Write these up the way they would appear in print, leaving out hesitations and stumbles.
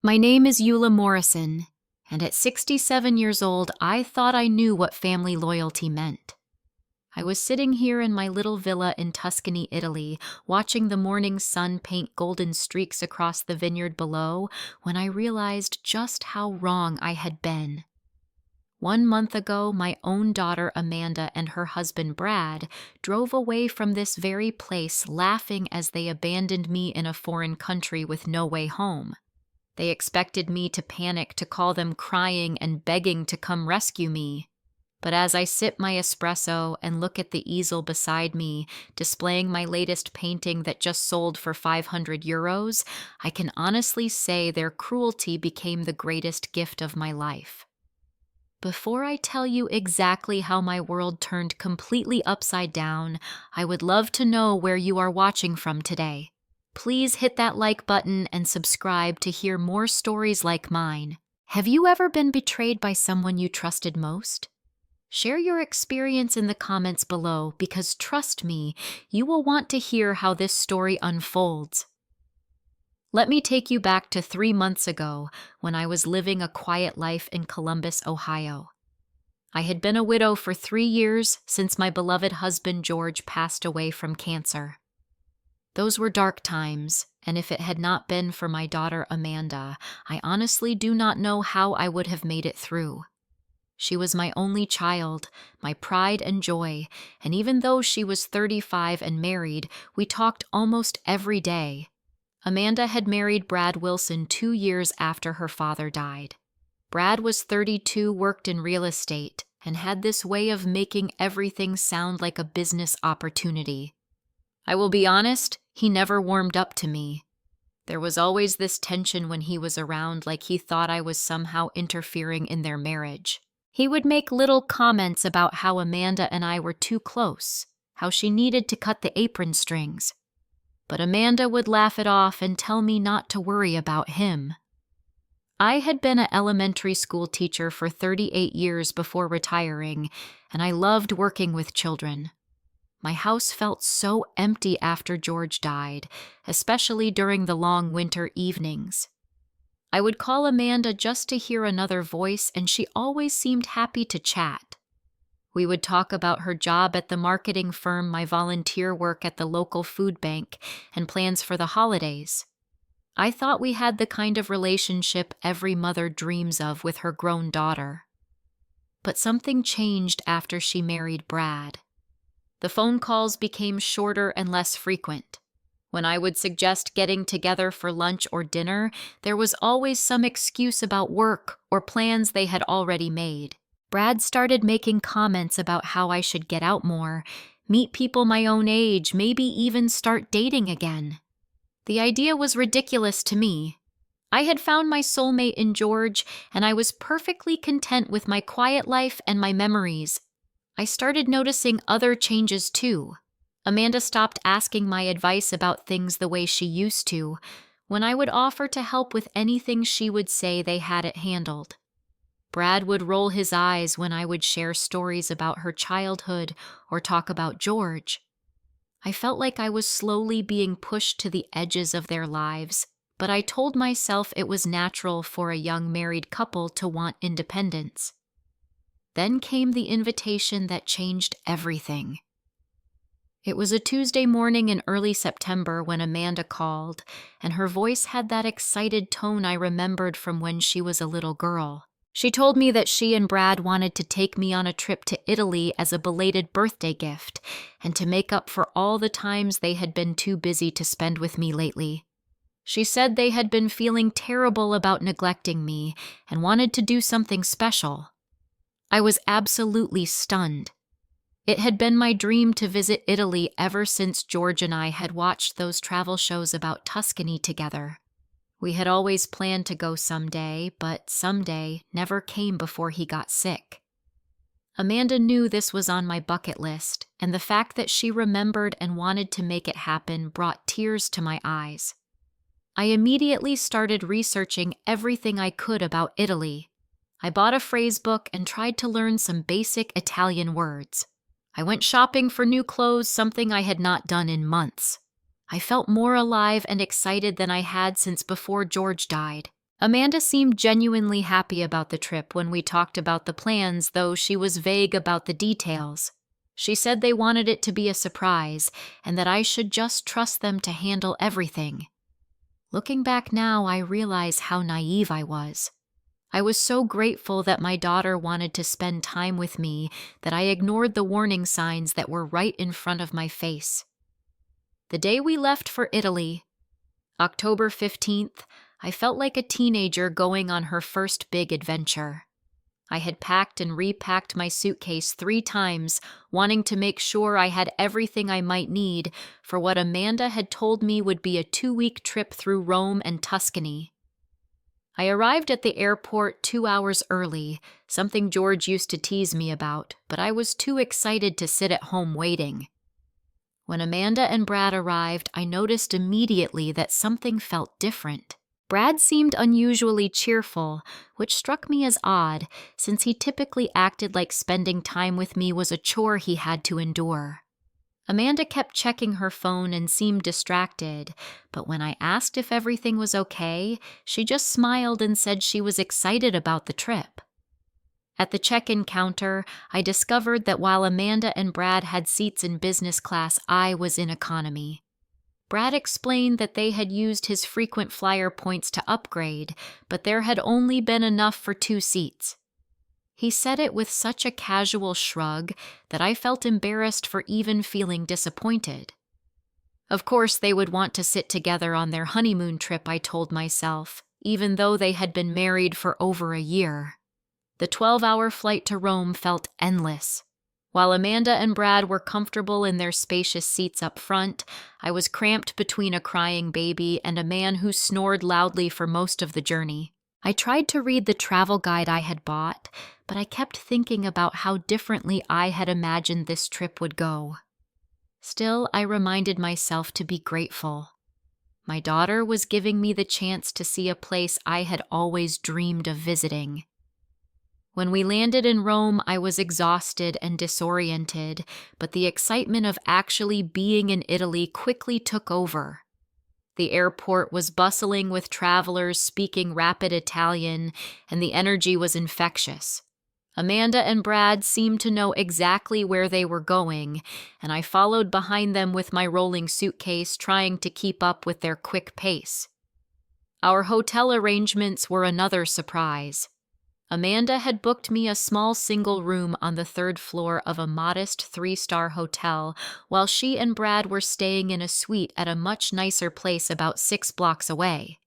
My name is Eula Morrison, and at 67 years old, I thought I knew what family loyalty meant. I was sitting here in my little villa in Tuscany, Italy, watching the morning sun paint golden streaks across the vineyard below, when I realized just how wrong I had been. 1 month ago, my own daughter Amanda and her husband Brad drove away from this very place, laughing as they abandoned me in a foreign country with no way home. They expected me to panic, to call them crying and begging to come rescue me. But as I sip my espresso and look at the easel beside me, displaying my latest painting that just sold for €500, I can honestly say their cruelty became the greatest gift of my life. Before I tell you exactly how my world turned completely upside down, I would love to know where you are watching from today. Please hit that like button and subscribe to hear more stories like mine. Have you ever been betrayed by someone you trusted most? Share your experience in the comments below, because trust me, you will want to hear how this story unfolds. Let me take you back to 3 months ago, when I was living a quiet life in Columbus, Ohio. I had been a widow for 3 years since my beloved husband George passed away from cancer. Those were dark times, and if it had not been for my daughter Amanda, I honestly do not know how I would have made it through. She was my only child, my pride and joy, and even though she was 35 and married, we talked almost every day. Amanda had married Brad Wilson 2 years after her father died. Brad was 32, worked in real estate, and had this way of making everything sound like a business opportunity. I will be honest, he never warmed up to me. There was always this tension when he was around, like he thought I was somehow interfering in their marriage. He would make little comments about how Amanda and I were too close, how she needed to cut the apron strings. But Amanda would laugh it off and tell me not to worry about him. I had been an elementary school teacher for 38 years before retiring, and I loved working with children. My house felt so empty after George died, especially during the long winter evenings. I would call Amanda just to hear another voice, and she always seemed happy to chat. We would talk about her job at the marketing firm, my volunteer work at the local food bank, and plans for the holidays. I thought we had the kind of relationship every mother dreams of with her grown daughter. But something changed after she married Brad. The phone calls became shorter and less frequent. When I would suggest getting together for lunch or dinner, there was always some excuse about work or plans they had already made. Brad started making comments about how I should get out more, meet people my own age, maybe even start dating again. The idea was ridiculous to me. I had found my soulmate in George, and I was perfectly content with my quiet life and my memories. I started noticing other changes too. Amanda stopped asking my advice about things the way she used to. When I would offer to help with anything, she would say they had it handled. Brad would roll his eyes when I would share stories about her childhood or talk about George. I felt like I was slowly being pushed to the edges of their lives, but I told myself it was natural for a young married couple to want independence. Then came the invitation that changed everything. It was a Tuesday morning in early September when Amanda called, and her voice had that excited tone I remembered from when she was a little girl. She told me that she and Brad wanted to take me on a trip to Italy as a belated birthday gift, and to make up for all the times they had been too busy to spend with me lately. She said they had been feeling terrible about neglecting me and wanted to do something special. I was absolutely stunned. It had been my dream to visit Italy ever since George and I had watched those travel shows about Tuscany together. We had always planned to go someday, but someday never came before he got sick. Amanda knew this was on my bucket list, and the fact that she remembered and wanted to make it happen brought tears to my eyes. I immediately started researching everything I could about Italy. I bought a phrase book and tried to learn some basic Italian words. I went shopping for new clothes, something I had not done in months. I felt more alive and excited than I had since before George died. Amanda seemed genuinely happy about the trip when we talked about the plans, though she was vague about the details. She said they wanted it to be a surprise and that I should just trust them to handle everything. Looking back now, I realize how naive I was. I was so grateful that my daughter wanted to spend time with me that I ignored the warning signs that were right in front of my face. The day we left for Italy, October 15th, I felt like a teenager going on her first big adventure. I had packed and repacked my suitcase 3 times, wanting to make sure I had everything I might need for what Amanda had told me would be a 2-week trip through Rome and Tuscany. I arrived at the airport 2 hours early, something George used to tease me about, but I was too excited to sit at home waiting. When Amanda and Brad arrived, I noticed immediately that something felt different. Brad seemed unusually cheerful, which struck me as odd, since he typically acted like spending time with me was a chore he had to endure. Amanda kept checking her phone and seemed distracted, but when I asked if everything was okay, she just smiled and said she was excited about the trip. At the check-in counter, I discovered that while Amanda and Brad had seats in business class, I was in economy. Brad explained that they had used his frequent flyer points to upgrade, but there had only been enough for 2 seats. He said it with such a casual shrug that I felt embarrassed for even feeling disappointed. Of course, they would want to sit together on their honeymoon trip, I told myself, even though they had been married for over a year. The 12-hour flight to Rome felt endless. While Amanda and Brad were comfortable in their spacious seats up front, I was cramped between a crying baby and a man who snored loudly for most of the journey. I tried to read the travel guide I had bought, but I kept thinking about how differently I had imagined this trip would go. Still, I reminded myself to be grateful. My daughter was giving me the chance to see a place I had always dreamed of visiting. When we landed in Rome, I was exhausted and disoriented, but the excitement of actually being in Italy quickly took over. The airport was bustling with travelers speaking rapid Italian, and the energy was infectious. Amanda and Brad seemed to know exactly where they were going, and I followed behind them with my rolling suitcase, trying to keep up with their quick pace. Our hotel arrangements were another surprise. Amanda had booked me a small single room on the 3rd floor of a modest 3-star hotel, while she and Brad were staying in a suite at a much nicer place about 6 blocks away.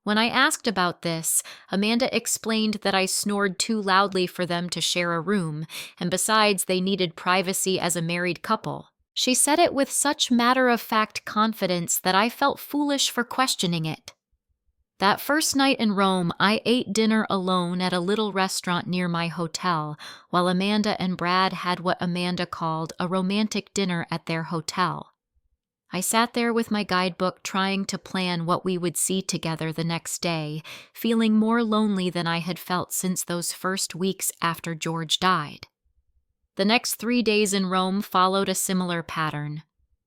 When I asked about this, Amanda explained that I snored too loudly for them to share a room, and besides, they needed privacy as a married couple. She said it with such matter-of-fact confidence that I felt foolish for questioning it. That first night in Rome, I ate dinner alone at a little restaurant near my hotel, while Amanda and Brad had what Amanda called a romantic dinner at their hotel. I sat there with my guidebook trying to plan what we would see together the next day, feeling more lonely than I had felt since those first weeks after George died. The next 3 days in Rome followed a similar pattern.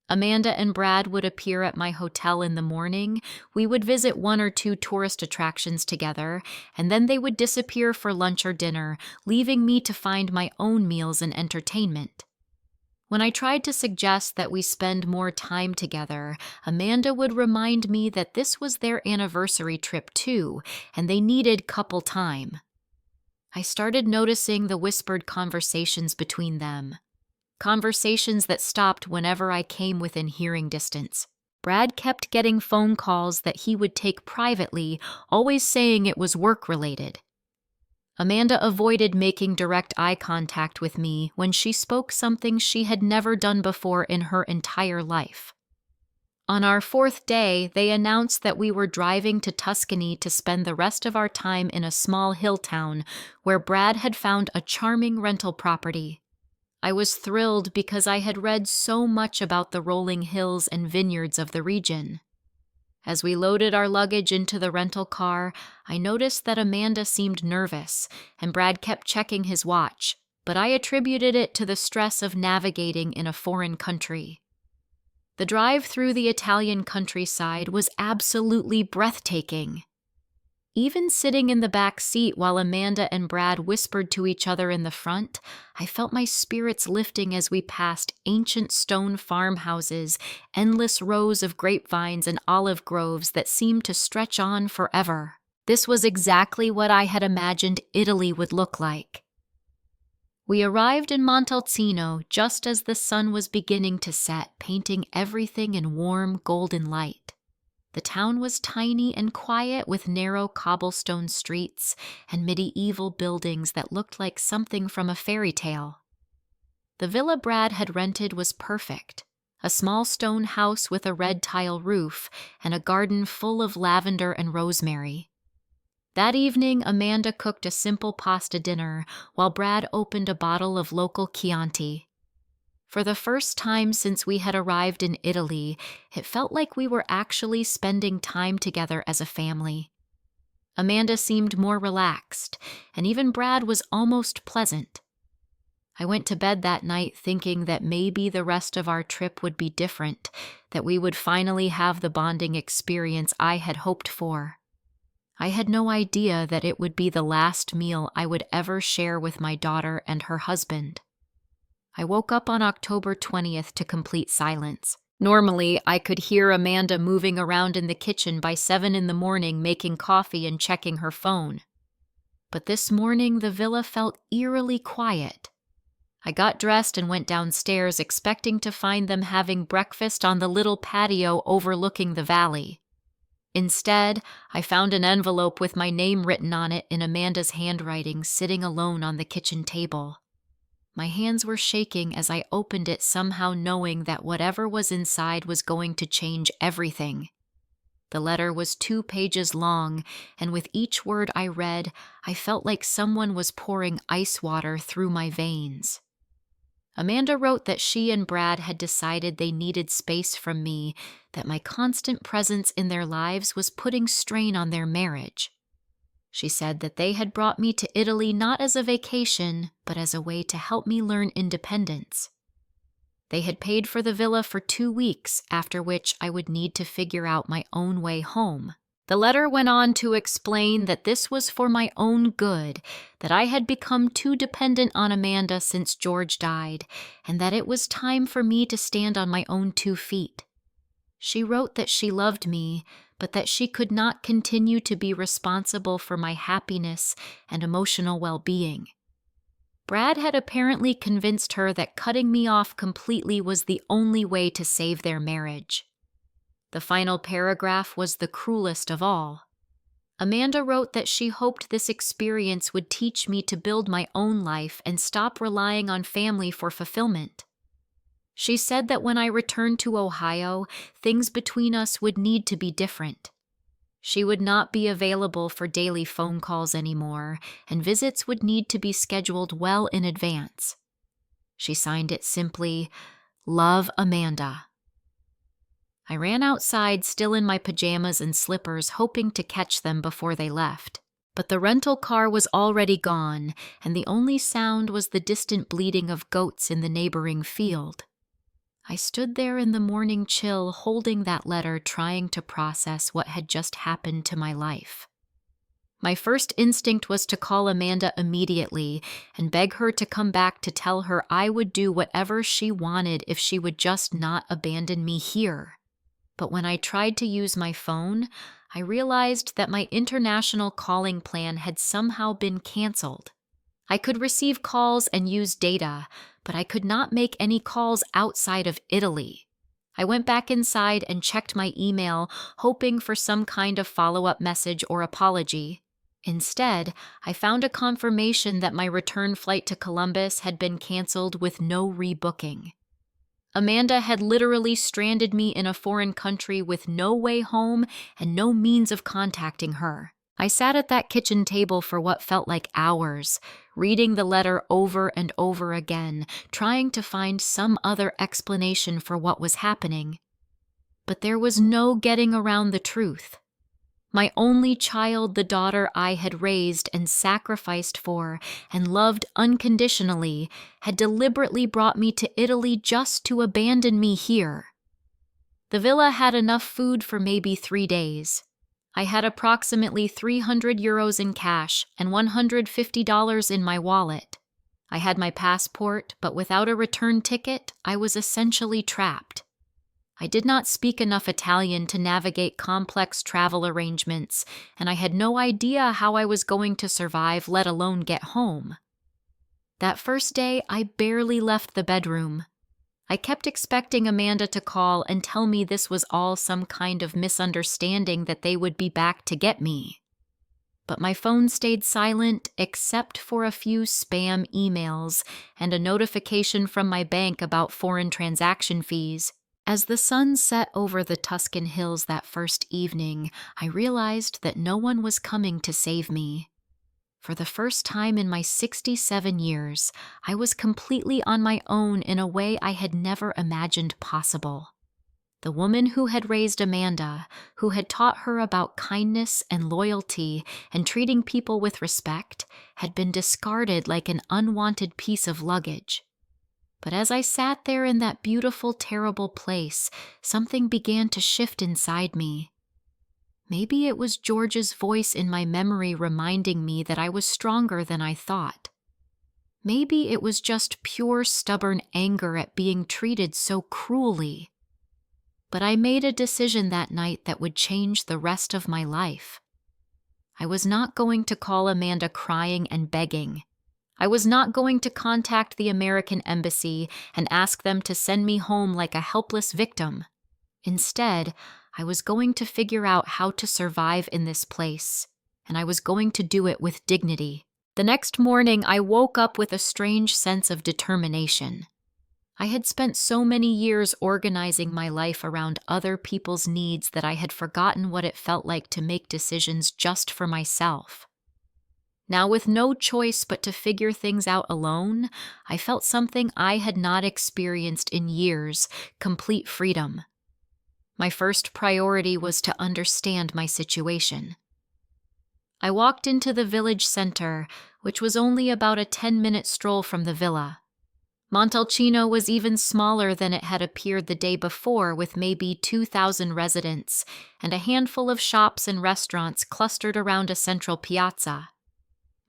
Amanda and Brad would appear at my hotel in the morning, we would visit 1 or 2 tourist attractions together, and then they would disappear for lunch or dinner, leaving me to find my own meals and entertainment. When I tried to suggest that we spend more time together, Amanda would remind me that this was their anniversary trip too, and they needed couple time. I started noticing the whispered conversations between them. Conversations that stopped whenever I came within hearing distance. Brad kept getting phone calls that he would take privately, always saying it was work-related. Amanda avoided making direct eye contact with me when she spoke something she had never done before in her entire life. On our 4th day, they announced that we were driving to Tuscany to spend the rest of our time in a small hill town where Brad had found a charming rental property. I was thrilled because I had read so much about the rolling hills and vineyards of the region. As we loaded our luggage into the rental car, I noticed that Amanda seemed nervous, and Brad kept checking his watch, but I attributed it to the stress of navigating in a foreign country. The drive through the Italian countryside was absolutely breathtaking. Even sitting in the back seat while Amanda and Brad whispered to each other in the front, I felt my spirits lifting as we passed ancient stone farmhouses, endless rows of grapevines and olive groves that seemed to stretch on forever. This was exactly what I had imagined Italy would look like. We arrived in Montalcino just as the sun was beginning to set, painting everything in warm golden light. The town was tiny and quiet with narrow cobblestone streets and medieval buildings that looked like something from a fairy tale. The villa Brad had rented was perfect, a small stone house with a red tile roof and a garden full of lavender and rosemary. That evening, Amanda cooked a simple pasta dinner while Brad opened a bottle of local Chianti. For the first time since we had arrived in Italy, it felt like we were actually spending time together as a family. Amanda seemed more relaxed, and even Brad was almost pleasant. I went to bed that night thinking that maybe the rest of our trip would be different, that we would finally have the bonding experience I had hoped for. I had no idea that it would be the last meal I would ever share with my daughter and her husband. I woke up on October 20th to complete silence. Normally, I could hear Amanda moving around in the kitchen by 7 in the morning making coffee and checking her phone. But this morning, the villa felt eerily quiet. I got dressed and went downstairs expecting to find them having breakfast on the little patio overlooking the valley. Instead, I found an envelope with my name written on it in Amanda's handwriting sitting alone on the kitchen table. My hands were shaking as I opened it, somehow knowing that whatever was inside was going to change everything. The letter was 2 pages long, and with each word I read, I felt like someone was pouring ice water through my veins. Amanda wrote that she and Brad had decided they needed space from me, that my constant presence in their lives was putting strain on their marriage. She said that they had brought me to Italy not as a vacation, but as a way to help me learn independence. They had paid for the villa for 2 weeks, after which I would need to figure out my own way home. The letter went on to explain that this was for my own good, that I had become too dependent on Amanda since George died, and that it was time for me to stand on my own 2 feet. She wrote that she loved me, but that she could not continue to be responsible for my happiness and emotional well-being. Brad had apparently convinced her that cutting me off completely was the only way to save their marriage. The final paragraph was the cruelest of all. Amanda wrote that she hoped this experience would teach me to build my own life and stop relying on family for fulfillment. She said that when I returned to Ohio, things between us would need to be different. She would not be available for daily phone calls anymore, and visits would need to be scheduled well in advance. She signed it simply, "Love, Amanda." I ran outside, still in my pajamas and slippers, hoping to catch them before they left. But the rental car was already gone, and the only sound was the distant bleating of goats in the neighboring field. I stood there in the morning chill, holding that letter, trying to process what had just happened to my life. My first instinct was to call Amanda immediately and beg her to come back to tell her I would do whatever she wanted if she would just not abandon me here. But when I tried to use my phone, I realized that my international calling plan had somehow been canceled. I could receive calls and use data, but I could not make any calls outside of Italy. I went back inside and checked my email, hoping for some kind of follow-up message or apology. Instead, I found a confirmation that my return flight to Columbus had been canceled with no rebooking. Amanda had literally stranded me in a foreign country with no way home and no means of contacting her. I sat at that kitchen table for what felt like hours, reading the letter over and over again, trying to find some other explanation for what was happening. But there was no getting around the truth. My only child, the daughter I had raised and sacrificed for and loved unconditionally, had deliberately brought me to Italy just to abandon me here. The villa had enough food for maybe 3 days. I had approximately €300 in cash and $150 in my wallet. I had my passport, but without a return ticket, I was essentially trapped. I did not speak enough Italian to navigate complex travel arrangements, and I had no idea how I was going to survive, let alone get home. That first day, I barely left the bedroom. I kept expecting Amanda to call and tell me this was all some kind of misunderstanding, that they would be back to get me. But my phone stayed silent except for a few spam emails and a notification from my bank about foreign transaction fees. As the sun set over the Tuscan hills that first evening, I realized that no one was coming to save me. For the first time in my 67 years, I was completely on my own in a way I had never imagined possible. The woman who had raised Amanda, who had taught her about kindness and loyalty and treating people with respect, had been discarded like an unwanted piece of luggage. But as I sat there in that beautiful, terrible place, something began to shift inside me. Maybe it was George's voice in my memory reminding me that I was stronger than I thought. Maybe it was just pure, stubborn anger at being treated so cruelly. But I made a decision that night that would change the rest of my life. I was not going to call Amanda crying and begging. I was not going to contact the American embassy and ask them to send me home like a helpless victim. Instead, I was going to figure out how to survive in this place, and I was going to do it with dignity. The next morning, I woke up with a strange sense of determination. I had spent so many years organizing my life around other people's needs that I had forgotten what it felt like to make decisions just for myself. Now, with no choice but to figure things out alone, I felt something I had not experienced in years: complete freedom. My first priority was to understand my situation. I walked into the village center, which was only about a 10-minute stroll from the villa. Montalcino was even smaller than it had appeared the day before, with maybe 2,000 residents and a handful of shops and restaurants clustered around a central piazza.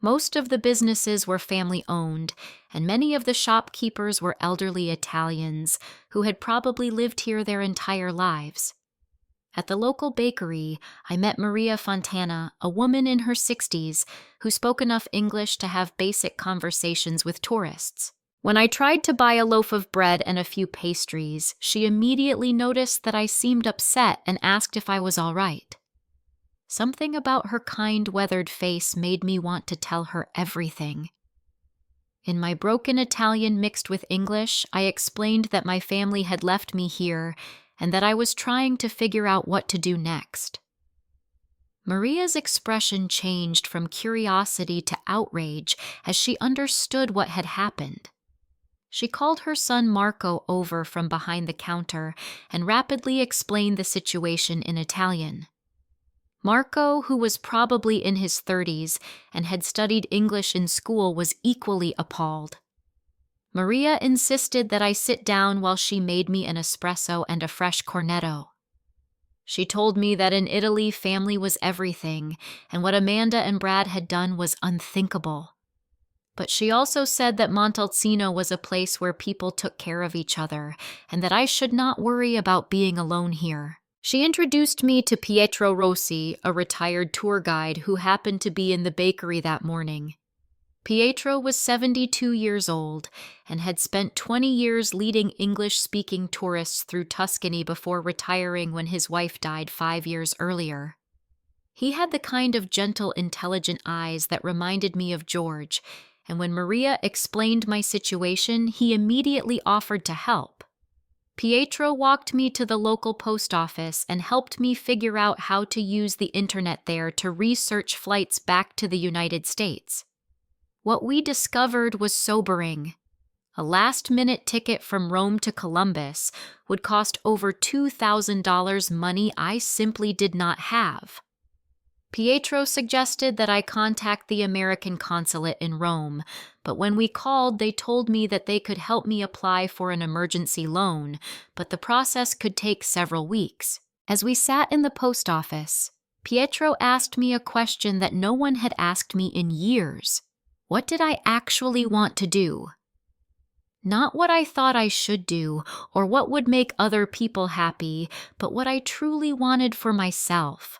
Most of the businesses were family-owned, and many of the shopkeepers were elderly Italians who had probably lived here their entire lives. At the local bakery, I met Maria Fontana, a woman in her 60s who spoke enough English to have basic conversations with tourists. When I tried to buy a loaf of bread and a few pastries, she immediately noticed that I seemed upset and asked if I was all right. Something about her kind, weathered face made me want to tell her everything. In my broken Italian mixed with English, I explained that my family had left me here and that I was trying to figure out what to do next. Maria's expression changed from curiosity to outrage as she understood what had happened. She called her son Marco over from behind the counter and rapidly explained the situation in Italian. Marco, who was probably in his 30s and had studied English in school, was equally appalled. Maria insisted that I sit down while she made me an espresso and a fresh cornetto. She told me that in Italy, family was everything, and what Amanda and Brad had done was unthinkable. But she also said that Montalcino was a place where people took care of each other, and that I should not worry about being alone here. She introduced me to Pietro Rossi, a retired tour guide who happened to be in the bakery that morning. Pietro was 72 years old and had spent 20 years leading English-speaking tourists through Tuscany before retiring when his wife died 5 years earlier. He had the kind of gentle, intelligent eyes that reminded me of George, and when Maria explained my situation, he immediately offered to help. Pietro walked me to the local post office and helped me figure out how to use the internet there to research flights back to the United States. What we discovered was sobering. A last-minute ticket from Rome to Columbus would cost over $2,000, money I simply did not have. Pietro suggested that I contact the American consulate in Rome, but when we called, they told me that they could help me apply for an emergency loan, but the process could take several weeks. As we sat in the post office, Pietro asked me a question that no one had asked me in years. What did I actually want to do? Not what I thought I should do or what would make other people happy, but what I truly wanted for myself.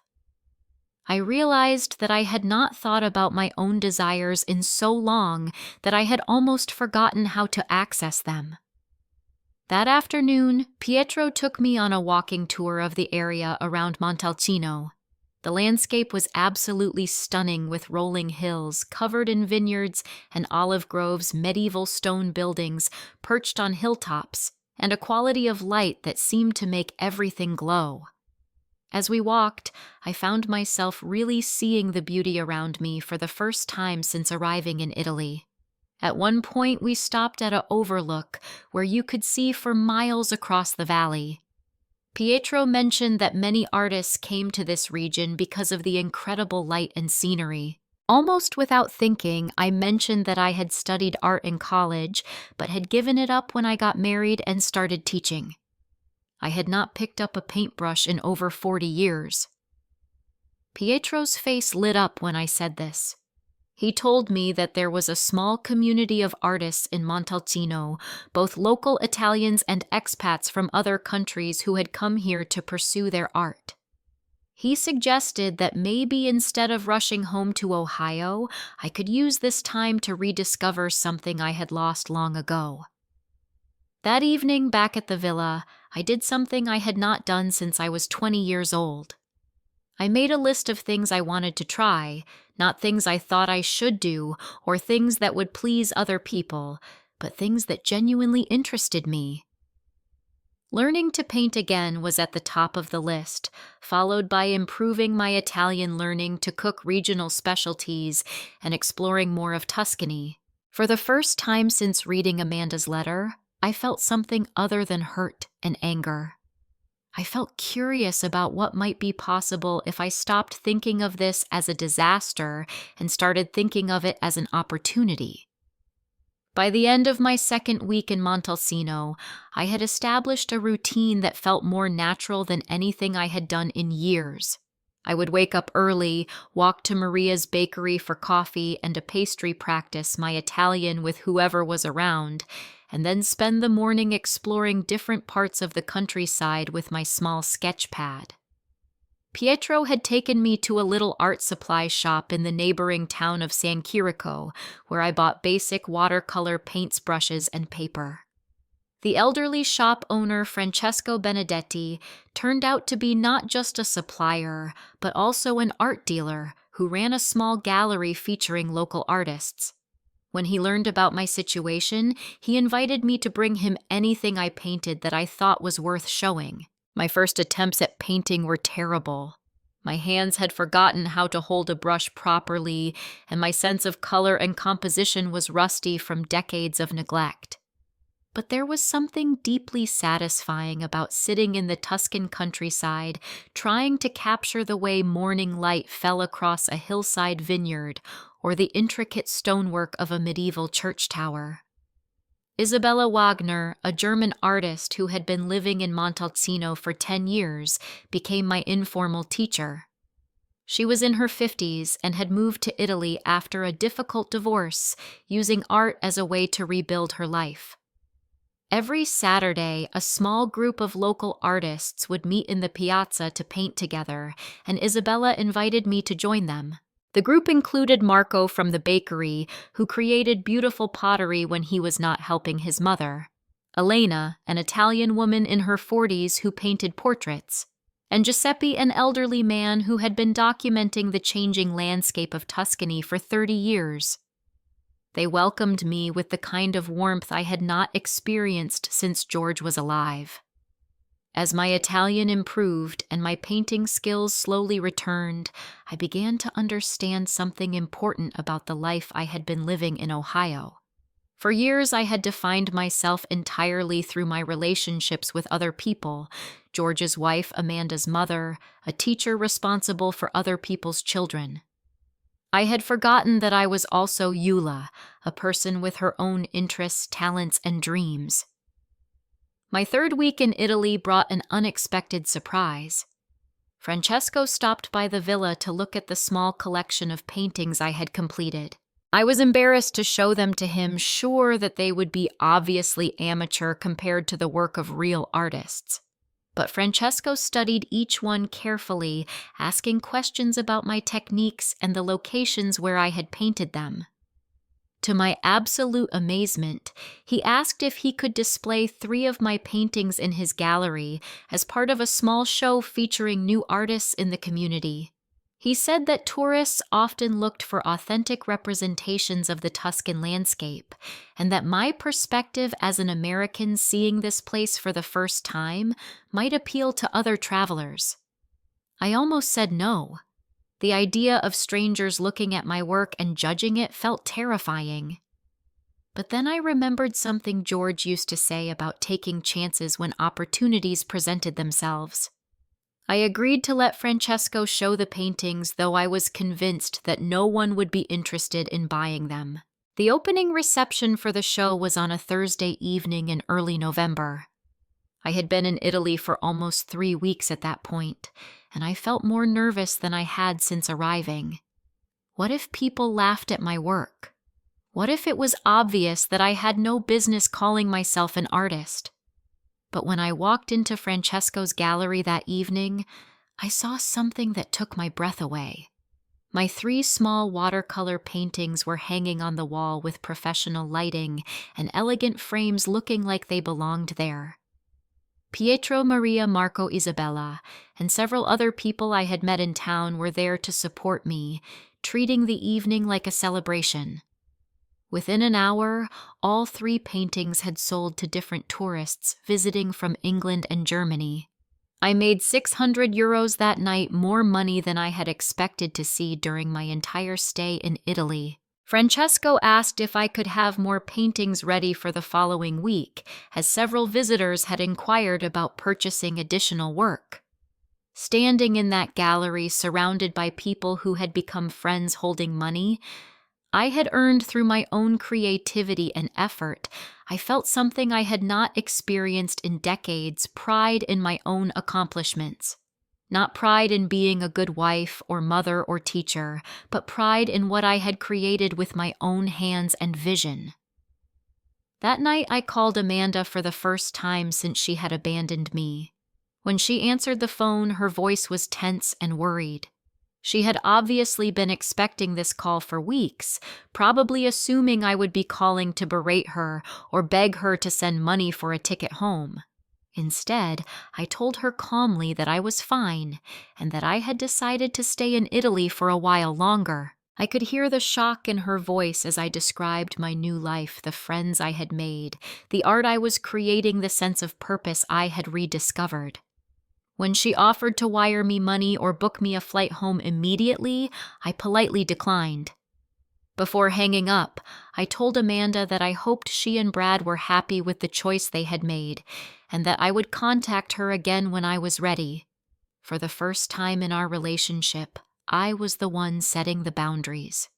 I realized that I had not thought about my own desires in so long that I had almost forgotten how to access them. That afternoon, Pietro took me on a walking tour of the area around Montalcino. The landscape was absolutely stunning, with rolling hills covered in vineyards and olive groves, medieval stone buildings perched on hilltops, and a quality of light that seemed to make everything glow. As we walked, I found myself really seeing the beauty around me for the first time since arriving in Italy. At one point, we stopped at an overlook where you could see for miles across the valley. Pietro mentioned that many artists came to this region because of the incredible light and scenery. Almost without thinking, I mentioned that I had studied art in college, but had given it up when I got married and started teaching. I had not picked up a paintbrush in over 40 years. Pietro's face lit up when I said this. He told me that there was a small community of artists in Montalcino, both local Italians and expats from other countries who had come here to pursue their art. He suggested that maybe instead of rushing home to Ohio, I could use this time to rediscover something I had lost long ago. That evening back at the villa, I did something I had not done since I was 20 years old. I made a list of things I wanted to try, not things I thought I should do or things that would please other people, but things that genuinely interested me. Learning to paint again was at the top of the list, followed by improving my Italian learning to cook regional specialties and exploring more of Tuscany. For the first time since reading Amanda's letter, I felt something other than hurt and anger. I felt curious about what might be possible if I stopped thinking of this as a disaster and started thinking of it as an opportunity. By the end of my second week in Montalcino, I had established a routine that felt more natural than anything I had done in years. I would wake up early, walk to Maria's bakery for coffee and a pastry practice my Italian with whoever was around, and then spend the morning exploring different parts of the countryside with my small sketch pad. Pietro had taken me to a little art supply shop in the neighboring town of San Chirico, where I bought basic watercolor paints, brushes, and paper. The elderly shop owner, Francesco Benedetti, turned out to be not just a supplier, but also an art dealer who ran a small gallery featuring local artists. When he learned about my situation, he invited me to bring him anything I painted that I thought was worth showing. My first attempts at painting were terrible. My hands had forgotten how to hold a brush properly, and my sense of color and composition was rusty from decades of neglect. But there was something deeply satisfying about sitting in the Tuscan countryside, trying to capture the way morning light fell across a hillside vineyard or the intricate stonework of a medieval church tower. Isabella Wagner, a German artist who had been living in Montalcino for 10 years, became my informal teacher. She was in her 50s and had moved to Italy after a difficult divorce, using art as a way to rebuild her life. Every Saturday, a small group of local artists would meet in the piazza to paint together, and Isabella invited me to join them. The group included Marco from the bakery, who created beautiful pottery when he was not helping his mother, Elena, an Italian woman in her 40s who painted portraits, and Giuseppe, an elderly man who had been documenting the changing landscape of Tuscany for 30 years. They welcomed me with the kind of warmth I had not experienced since George was alive. As my Italian improved and my painting skills slowly returned, I began to understand something important about the life I had been living in Ohio. For years, I had defined myself entirely through my relationships with other people: George's wife, Amanda's mother, a teacher responsible for other people's children. I had forgotten that I was also Eula, a person with her own interests, talents, and dreams. My third week in Italy brought an unexpected surprise. Francesco stopped by the villa to look at the small collection of paintings I had completed. I was embarrassed to show them to him, sure that they would be obviously amateur compared to the work of real artists. But Francesco studied each one carefully, asking questions about my techniques and the locations where I had painted them. To my absolute amazement, he asked if he could display 3 of my paintings in his gallery as part of a small show featuring new artists in the community. He said that tourists often looked for authentic representations of the Tuscan landscape, and that my perspective as an American seeing this place for the first time might appeal to other travelers. I almost said no. The idea of strangers looking at my work and judging it felt terrifying. But then I remembered something George used to say about taking chances when opportunities presented themselves. I agreed to let Francesco show the paintings, though I was convinced that no one would be interested in buying them. The opening reception for the show was on a Thursday evening in early November. I had been in Italy for almost 3 weeks at that point, and I felt more nervous than I had since arriving. What if people laughed at my work? What if it was obvious that I had no business calling myself an artist? But when I walked into Francesco's gallery that evening, I saw something that took my breath away. My 3 small watercolor paintings were hanging on the wall with professional lighting and elegant frames looking like they belonged there. Pietro, Maria, Marco, Isabella, and several other people I had met in town were there to support me, treating the evening like a celebration. Within an hour, all 3 paintings had sold to different tourists visiting from England and Germany. I made €600 that night, more money than I had expected to see during my entire stay in Italy. Francesco asked if I could have more paintings ready for the following week, as several visitors had inquired about purchasing additional work. Standing in that gallery, surrounded by people who had become friends holding money, I had earned through my own creativity and effort. I felt something I had not experienced in decades, pride in my own accomplishments. Not pride in being a good wife or mother or teacher, but pride in what I had created with my own hands and vision. That night I called Amanda for the first time since she had abandoned me. When she answered the phone, her voice was tense and worried. She had obviously been expecting this call for weeks, probably assuming I would be calling to berate her or beg her to send money for a ticket home. Instead, I told her calmly that I was fine and that I had decided to stay in Italy for a while longer. I could hear the shock in her voice as I described my new life, the friends I had made, the art I was creating, the sense of purpose I had rediscovered. When she offered to wire me money or book me a flight home immediately, I politely declined. Before hanging up, I told Amanda that I hoped she and Brad were happy with the choice they had made, and that I would contact her again when I was ready. For the first time in our relationship, I was the one setting the boundaries.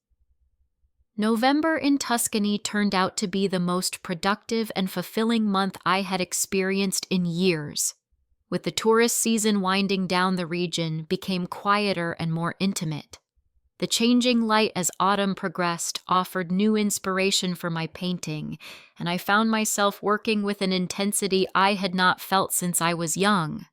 November in Tuscany turned out to be the most productive and fulfilling month I had experienced in years. With the tourist season winding down, the region became quieter and more intimate. The changing light as autumn progressed offered new inspiration for my painting, and I found myself working with an intensity I had not felt since I was young.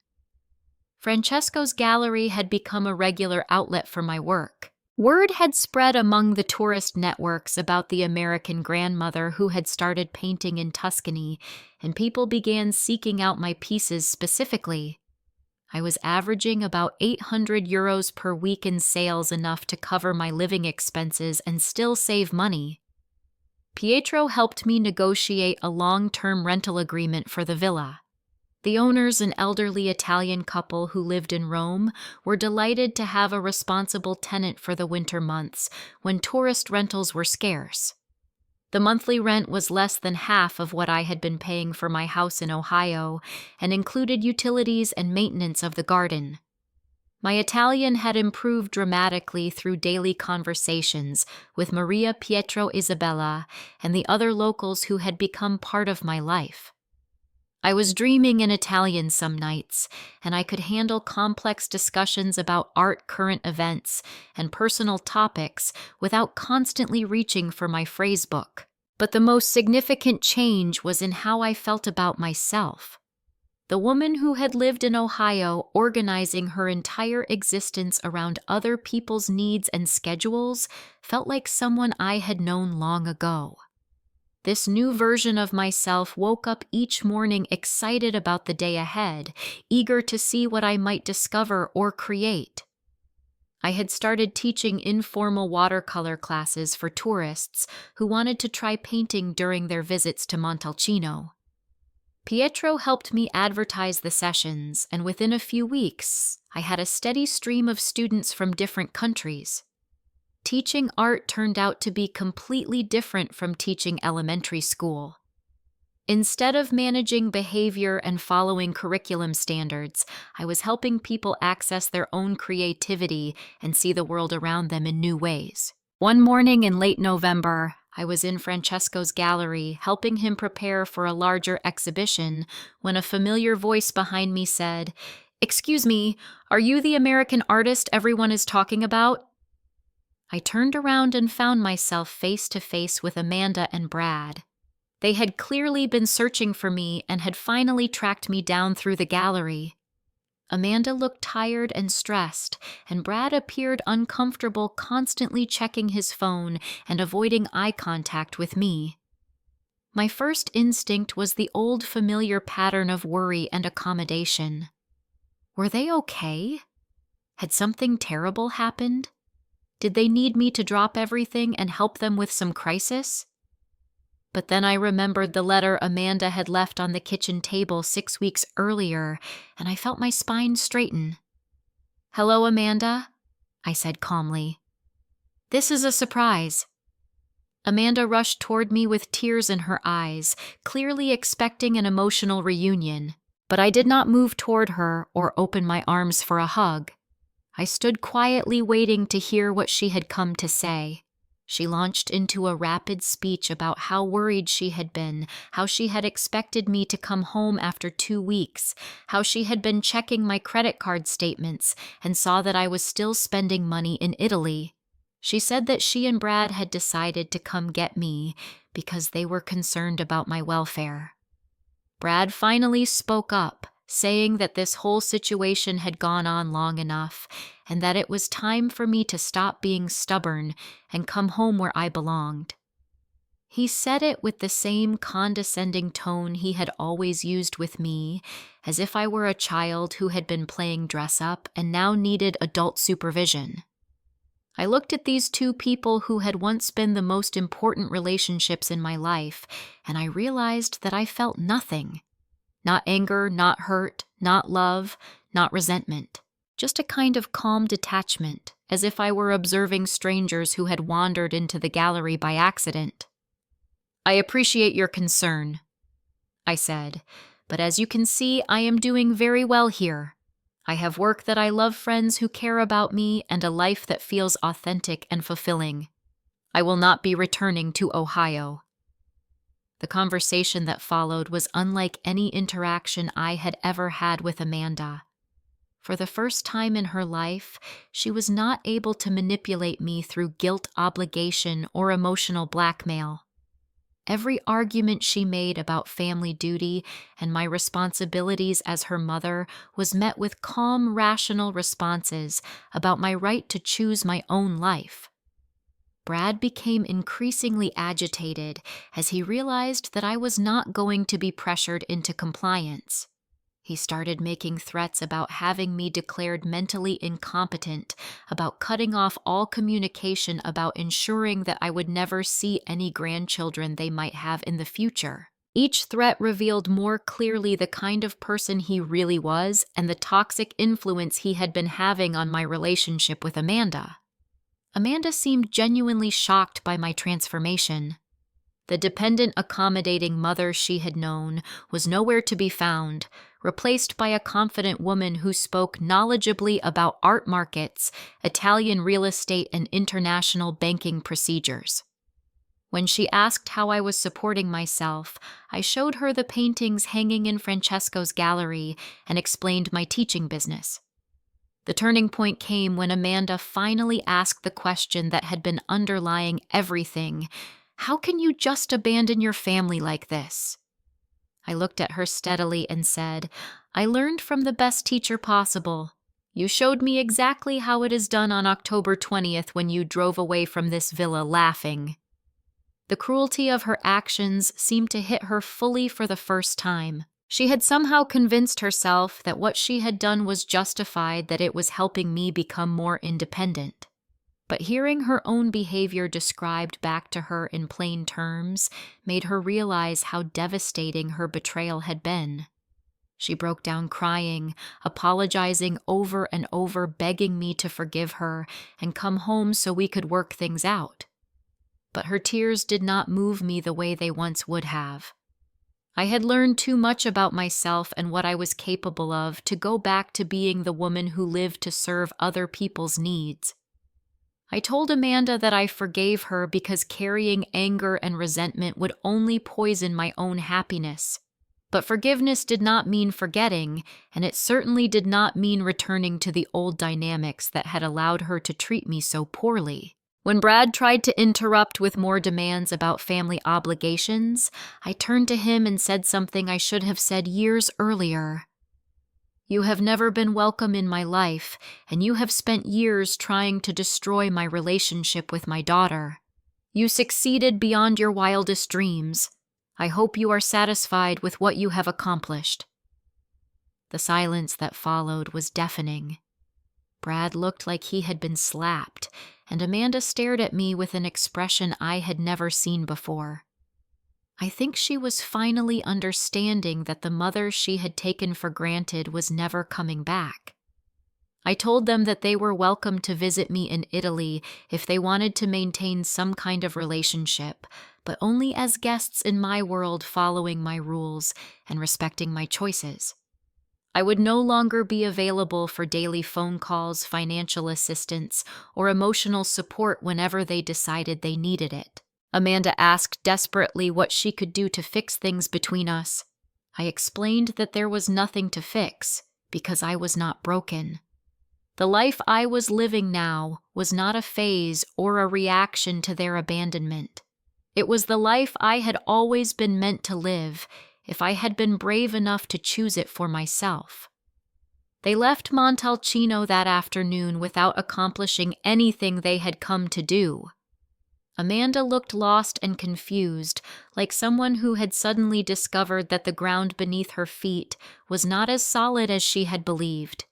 Francesco's gallery had become a regular outlet for my work. Word had spread among the tourist networks about the American grandmother who had started painting in Tuscany, and people began seeking out my pieces specifically. I was averaging about €800 per week in sales, enough to cover my living expenses and still save money. Pietro helped me negotiate a long-term rental agreement for the villa. The owners, an elderly Italian couple who lived in Rome, were delighted to have a responsible tenant for the winter months when tourist rentals were scarce. The monthly rent was less than half of what I had been paying for my house in Ohio and included utilities and maintenance of the garden. My Italian had improved dramatically through daily conversations with Maria, Pietro, Isabella, and the other locals who had become part of my life. I was dreaming in Italian some nights, and I could handle complex discussions about art, current events, and personal topics without constantly reaching for my phrase book. But the most significant change was in how I felt about myself. The woman who had lived in Ohio, organizing her entire existence around other people's needs and schedules, felt like someone I had known long ago. This new version of myself woke up each morning excited about the day ahead, eager to see what I might discover or create. I had started teaching informal watercolor classes for tourists who wanted to try painting during their visits to Montalcino. Pietro helped me advertise the sessions, and within a few weeks, I had a steady stream of students from different countries. Teaching art turned out to be completely different from teaching elementary school. Instead of managing behavior and following curriculum standards, I was helping people access their own creativity and see the world around them in new ways. One morning in late November, I was in Francesco's gallery helping him prepare for a larger exhibition when a familiar voice behind me said, "Excuse me, are you the American artist everyone is talking about?" I turned around and found myself face to face with Amanda and Brad. They had clearly been searching for me and had finally tracked me down through the gallery. Amanda looked tired and stressed, and Brad appeared uncomfortable, constantly checking his phone and avoiding eye contact with me. My first instinct was the old familiar pattern of worry and accommodation. Were they okay? Had something terrible happened? Did they need me to drop everything and help them with some crisis? But then I remembered the letter Amanda had left on the kitchen table 6 weeks earlier, and I felt my spine straighten. "Hello, Amanda," I said calmly. "This is a surprise." Amanda rushed toward me with tears in her eyes, clearly expecting an emotional reunion, but I did not move toward her or open my arms for a hug. I stood quietly waiting to hear what she had come to say. She launched into a rapid speech about how worried she had been, how she had expected me to come home after 2 weeks, how she had been checking my credit card statements and saw that I was still spending money in Italy. She said that she and Brad had decided to come get me because they were concerned about my welfare. Brad finally spoke up, saying that this whole situation had gone on long enough and that it was time for me to stop being stubborn and come home where I belonged. He said it with the same condescending tone he had always used with me, as if I were a child who had been playing dress-up and now needed adult supervision. I looked at these two people who had once been the most important relationships in my life, and I realized that I felt nothing. Not anger, not hurt, not love, not resentment. Just a kind of calm detachment, as if I were observing strangers who had wandered into the gallery by accident. "I appreciate your concern," I said, "but as you can see, I am doing very well here. I have work that I love, friends who care about me, and a life that feels authentic and fulfilling. I will not be returning to Ohio." The conversation that followed was unlike any interaction I had ever had with Amanda. For the first time in her life, she was not able to manipulate me through guilt, obligation, or emotional blackmail. Every argument she made about family duty and my responsibilities as her mother was met with calm, rational responses about my right to choose my own life. Brad became increasingly agitated as he realized that I was not going to be pressured into compliance. He started making threats about having me declared mentally incompetent, about cutting off all communication about ensuring that I would never see any grandchildren they might have in the future. Each threat revealed more clearly the kind of person he really was and the toxic influence he had been having on my relationship with Amanda. Amanda seemed genuinely shocked by my transformation. The dependent, accommodating mother she had known was nowhere to be found, replaced by a confident woman who spoke knowledgeably about art markets, Italian real estate, and international banking procedures. When she asked how I was supporting myself, I showed her the paintings hanging in Francesco's gallery and explained my teaching business. The turning point came when Amanda finally asked the question that had been underlying everything. How can you just abandon your family like this? I looked at her steadily and said, I learned from the best teacher possible. You showed me exactly how it is done on October 20th when you drove away from this villa laughing. The cruelty of her actions seemed to hit her fully for the first time. She had somehow convinced herself that what she had done was justified, that it was helping me become more independent. But hearing her own behavior described back to her in plain terms made her realize how devastating her betrayal had been. She broke down crying, apologizing over and over, begging me to forgive her and come home so we could work things out. But her tears did not move me the way they once would have. I had learned too much about myself and what I was capable of to go back to being the woman who lived to serve other people's needs. I told Amanda that I forgave her because carrying anger and resentment would only poison my own happiness. But forgiveness did not mean forgetting, and it certainly did not mean returning to the old dynamics that had allowed her to treat me so poorly. When Brad tried to interrupt with more demands about family obligations, I turned to him and said something I should have said years earlier. You have never been welcome in my life, and you have spent years trying to destroy my relationship with my daughter. You succeeded beyond your wildest dreams. I hope you are satisfied with what you have accomplished. The silence that followed was deafening. Brad looked like he had been slapped, and Amanda stared at me with an expression I had never seen before. I think she was finally understanding that the mother she had taken for granted was never coming back. I told them that they were welcome to visit me in Italy if they wanted to maintain some kind of relationship, but only as guests in my world, following my rules and respecting my choices. I would no longer be available for daily phone calls, financial assistance, or emotional support whenever they decided they needed it. Amanda asked desperately what she could do to fix things between us. I explained that there was nothing to fix, because I was not broken. The life I was living now was not a phase or a reaction to their abandonment. It was the life I had always been meant to live, if I had been brave enough to choose it for myself. They left Montalcino that afternoon without accomplishing anything they had come to do. Amanda looked lost and confused, like someone who had suddenly discovered that the ground beneath her feet was not as solid as she had believed.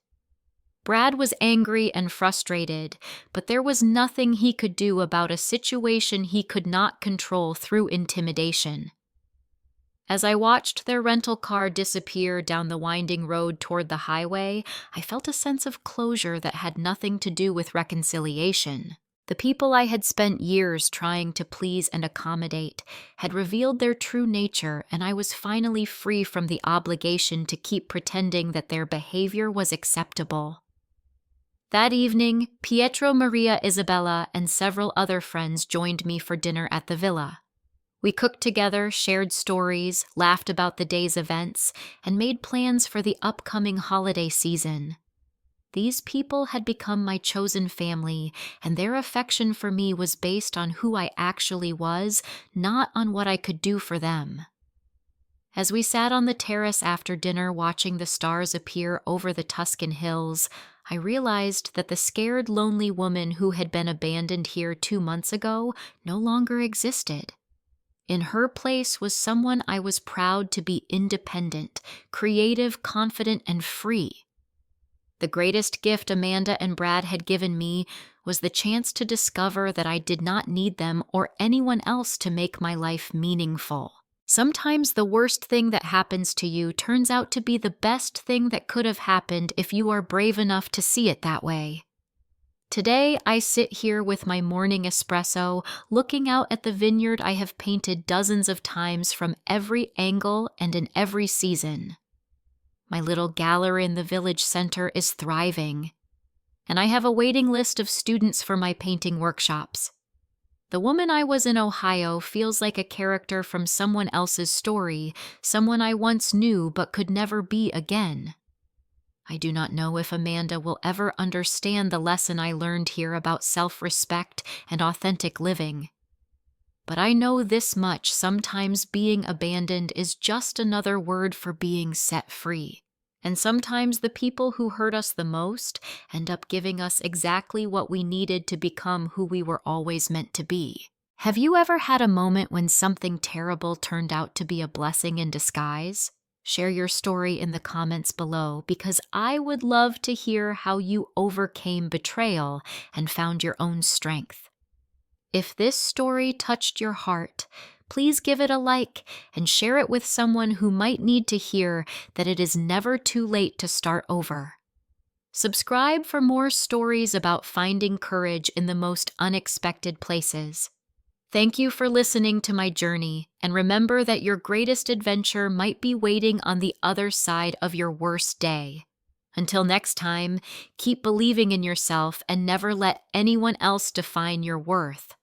Brad was angry and frustrated, but there was nothing he could do about a situation he could not control through intimidation. As I watched their rental car disappear down the winding road toward the highway, I felt a sense of closure that had nothing to do with reconciliation. The people I had spent years trying to please and accommodate had revealed their true nature, and I was finally free from the obligation to keep pretending that their behavior was acceptable. That evening, Pietro, Maria, Isabella, and several other friends joined me for dinner at the villa. We cooked together, shared stories, laughed about the day's events, and made plans for the upcoming holiday season. These people had become my chosen family, and their affection for me was based on who I actually was, not on what I could do for them. As we sat on the terrace after dinner watching the stars appear over the Tuscan hills, I realized that the scared, lonely woman who had been abandoned here 2 months ago no longer existed. In her place was someone I was proud to be independent, creative, confident, and free. The greatest gift Amanda and Brad had given me was the chance to discover that I did not need them or anyone else to make my life meaningful. Sometimes the worst thing that happens to you turns out to be the best thing that could have happened if you are brave enough to see it that way. Today, I sit here with my morning espresso, looking out at the vineyard I have painted dozens of times from every angle and in every season. My little gallery in the village center is thriving, and I have a waiting list of students for my painting workshops. The woman I was in Ohio feels like a character from someone else's story, someone I once knew but could never be again. I do not know if Amanda will ever understand the lesson I learned here about self-respect and authentic living. But I know this much: sometimes being abandoned is just another word for being set free. And sometimes the people who hurt us the most end up giving us exactly what we needed to become who we were always meant to be. Have you ever had a moment when something terrible turned out to be a blessing in disguise? Share your story in the comments below, because I would love to hear how you overcame betrayal and found your own strength. If this story touched your heart, please give it a like and share it with someone who might need to hear that it is never too late to start over. Subscribe for more stories about finding courage in the most unexpected places. Thank you for listening to my journey, and remember that your greatest adventure might be waiting on the other side of your worst day. Until next time, keep believing in yourself and never let anyone else define your worth.